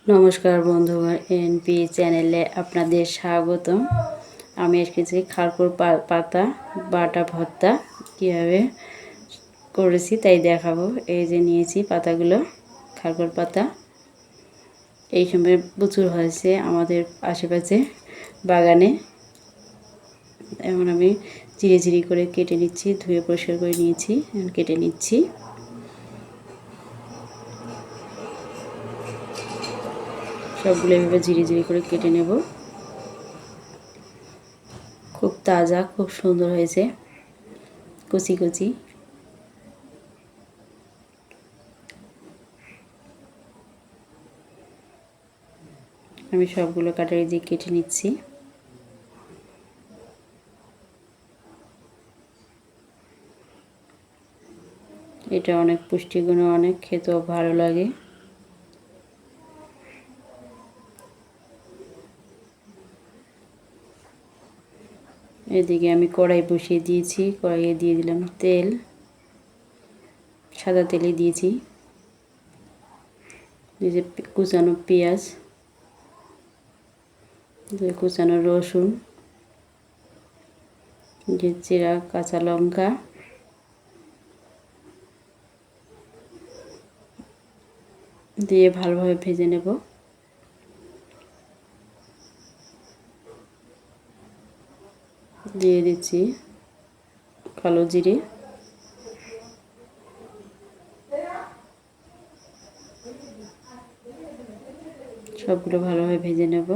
নমস্কার বন্ধুগণ, এনপি চ্যানেলে আপনাদের স্বাগতম। আমি এসেছি খারকুর পাতা বাটা ভর্তা কীভাবে করেছি তাই দেখাবো। এই যে নিয়েছি পাতাগুলো, খারকুর পাতা। এই সময় প্রচুর হয়েছে আমাদের আশেপাশে বাগানে। এখন আমি চিড়ি চিড়ি করে কেটে নিচ্ছি, ধুয়ে পরিষ্কার করে নিয়েছি, কেটে নিচ্ছি। সবগুলো এভাবে ঝিরি ঝিরি করে কেটে নেব। খুব তাজা, খুব সুন্দর হয়েছে, কচি কচি। আমি সবগুলো কাটারি দিয়ে কেটে নিচ্ছি। এটা অনেক পুষ্টিগুণ, অনেক খেতেও ভালো লাগে। এদিকে আমি কড়াই বসিয়ে দিয়েছি, কড়াইয়ে দিয়ে দিলাম তেল, সাদা তেলে দিয়েছি। এই যে কুচানো পেঁয়াজ, কুচানো রসুন, যে চেরা কাঁচা লঙ্কা, দিয়ে ভালোভাবে ভেজে নেব। দিয়ে দিচ্ছি কালো জিরে, সবগুলো ভালোভাবে ভেজে নেব।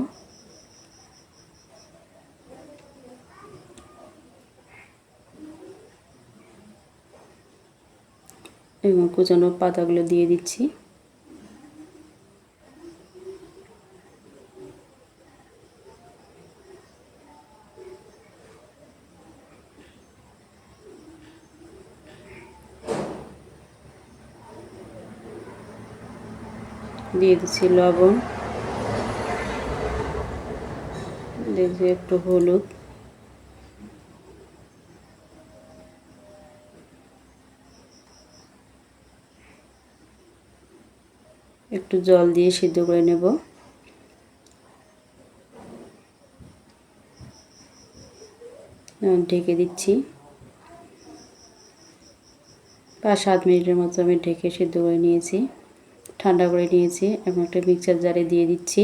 এবং কুচানো পাতাগুলো দিয়ে দিচ্ছি। দিয়ে দিচ্ছি লবণ, দিচ্ছি একটু হলুদ, একটু জল দিয়ে সিদ্ধ করে নেব। ঢেকে দিচ্ছি। 5-7 মিনিটের মতো আমি ঢেকে সিদ্ধ করে নিয়েছি, ঠান্ডা করে নিয়েছি। এখন একটা মিক্সার জারে দিয়ে দিচ্ছি।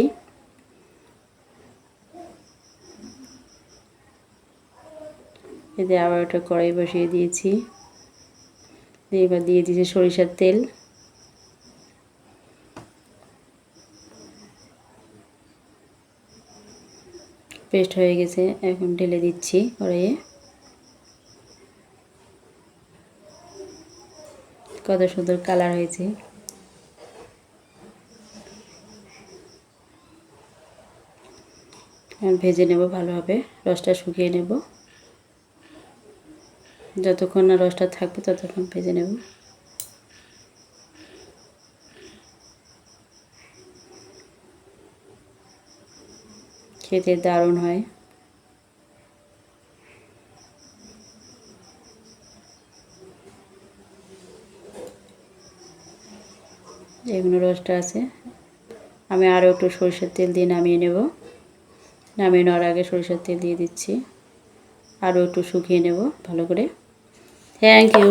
এতে আবার একটা কড়াই বসিয়ে দিয়েছি। এবার দিয়ে দিয়েছি সরিষার তেল। পেস্ট হয়ে গেছে, এখন ঢেলে দিচ্ছি কড়াইয়ে। কত সুন্দর কালার হয়েছে। ভেজে নেব ভালোভাবে, রসটা শুকিয়ে নেব। যতক্ষণ না রসটা থাকবে ততক্ষণ ভেজে নেব। খেতে দারুণ হয়। এগুলো রসটা আছে, আমি আরও একটু সরষের তেল দিয়ে নামিয়ে নেব। নামিয়ে নেওয়ার আগে সরষের তেল দিয়ে দিচ্ছি, আরও একটু শুকিয়ে নেব ভালো করে। Thank you.